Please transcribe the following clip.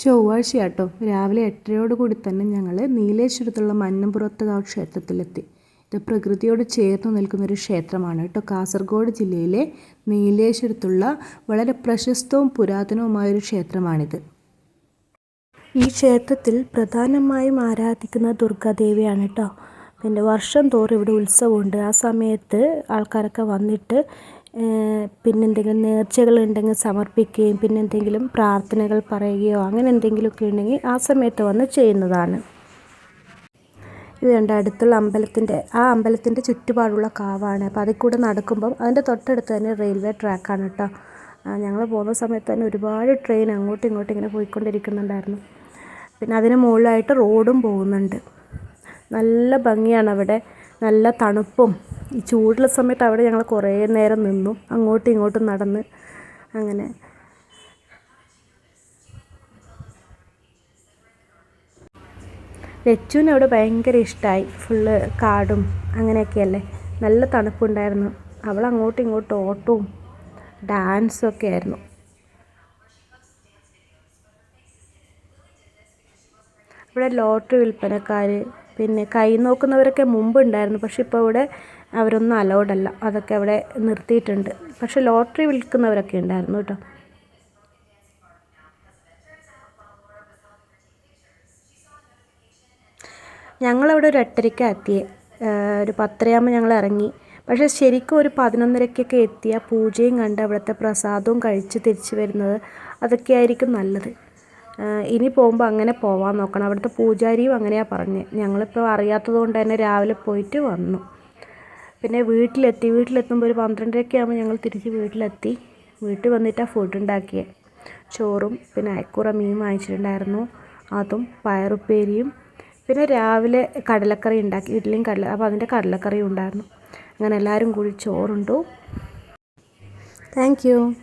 ചൊവ്വാഴ്ചയാട്ടോ രാവിലെ 8:30 കൂടി തന്നെ ഞങ്ങൾ നീലേശ്വരത്തുള്ള മന്നംപുറത്തുകാവ് ക്ഷേത്രത്തിലെത്തി. ഇത് പ്രകൃതിയോട് ചേർന്ന് നിൽക്കുന്നൊരു ക്ഷേത്രമാണ് കേട്ടോ. കാസർഗോഡ് ജില്ലയിലെ നീലേശ്വരത്തുള്ള വളരെ പ്രശസ്തവും പുരാതനവുമായൊരു ക്ഷേത്രമാണിത്. ഈ ക്ഷേത്രത്തിൽ പ്രധാനമായും ആരാധിക്കുന്ന ദുർഗാദേവിയാണ് കേട്ടോ. പിന്നെ വർഷം തോറും ഇവിടെ ഉത്സവമുണ്ട്. ആ സമയത്ത് ആൾക്കാരൊക്കെ വന്നിട്ട് പിന്നെന്തെങ്കിലും നേർച്ചകളുണ്ടെങ്കിൽ സമർപ്പിക്കുകയും പിന്നെ എന്തെങ്കിലും പ്രാർത്ഥനകൾ പറയുകയോ അങ്ങനെ എന്തെങ്കിലുമൊക്കെ ഉണ്ടെങ്കിൽ ആ സമയത്ത് വന്ന് ചെയ്യുന്നതാണ്. ഇത് കണ്ട അടുത്തുള്ള അമ്പലത്തിൻ്റെ ചുറ്റുപാടുള്ള കാവാണ്. അപ്പോൾ അതിൽ കൂടെ നടക്കുമ്പം അതിൻ്റെ തൊട്ടടുത്ത് തന്നെ റെയിൽവേ ട്രാക്കാണ് കേട്ടോ. ഞങ്ങൾ പോകുന്ന സമയത്ത് തന്നെ ഒരുപാട് ട്രെയിൻ അങ്ങോട്ടും ഇങ്ങോട്ടും ഇങ്ങനെ പോയിക്കൊണ്ടിരിക്കുന്നുണ്ടായിരുന്നു. പിന്നെ അതിന് മുകളിലായിട്ട് റോഡും പോകുന്നുണ്ട്. നല്ല ഭംഗിയാണ് അവിടെ, നല്ല തണുപ്പും. ഈ ചൂടുള്ള സമയത്ത് അവിടെ ഞങ്ങൾ കുറേ നേരം നിന്നു, അങ്ങോട്ടും ഇങ്ങോട്ടും നടന്ന്. അങ്ങനെ ലച്ചുവിന് അവിടെ ഭയങ്കര ഇഷ്ടമായി. ഫുള്ള് കാടും അങ്ങനെയൊക്കെയല്ലേ, നല്ല തണുപ്പുണ്ടായിരുന്നു. അവൾ അങ്ങോട്ടും ഇങ്ങോട്ടും ഓട്ടവും ഡാൻസും ഒക്കെ ആയിരുന്നു. ഇവിടെ ലോട്ടറി വിൽപ്പനക്കാർ പിന്നെ കൈ നോക്കുന്നവരൊക്കെ മുമ്പ് ഉണ്ടായിരുന്നു. പക്ഷെ ഇപ്പോൾ ഇവിടെ അവരൊന്നും അലൗഡല്ല, അതൊക്കെ അവിടെ നിർത്തിയിട്ടുണ്ട്. പക്ഷെ ലോട്ടറി വിൽക്കുന്നവരൊക്കെ ഉണ്ടായിരുന്നു കേട്ടോ. ഞങ്ങളവിടെ ഒരു 8:30 എത്തിയേ. ഒരു 10:30 ഞങ്ങൾ ഇറങ്ങി. പക്ഷേ ശരിക്കും ഒരു 11:30 എത്തിയ പൂജയും കണ്ട് അവിടുത്തെ പ്രസാദവും കഴിച്ച് തിരിച്ചു വരുന്നത് അതൊക്കെ ആയിരിക്കും നല്ലത്. ഇനി പോകുമ്പോൾ അങ്ങനെ പോവാൻ നോക്കണം. അവിടുത്തെ പൂജാരിയും അങ്ങനെയാണ് പറഞ്ഞത്. ഞങ്ങളിപ്പോൾ അറിയാത്തത് കൊണ്ട് തന്നെ രാവിലെ പോയിട്ട് വന്നു. പിന്നെ വീട്ടിലെത്തുമ്പോൾ ഒരു 12:30 ആകുമ്പോൾ ഞങ്ങൾ തിരിച്ച് വീട്ടിലെത്തി. വീട്ടിൽ വന്നിട്ടാണ് ഫുഡ് ഉണ്ടാക്കിയത്. ചോറും പിന്നെ അയക്കൂറ മീൻ വാങ്ങിച്ചിട്ടുണ്ടായിരുന്നു, അതും പയറുപ്പേരിയും. പിന്നെ രാവിലെ കടലക്കറി ഉണ്ടാക്കി, ഇഡ്ഡലിയും അപ്പോൾ അതിൻ്റെ കടലക്കറിയും ഉണ്ടായിരുന്നു. അങ്ങനെ എല്ലാവരും കൂടി ചോറുണ്ടു. Thank you.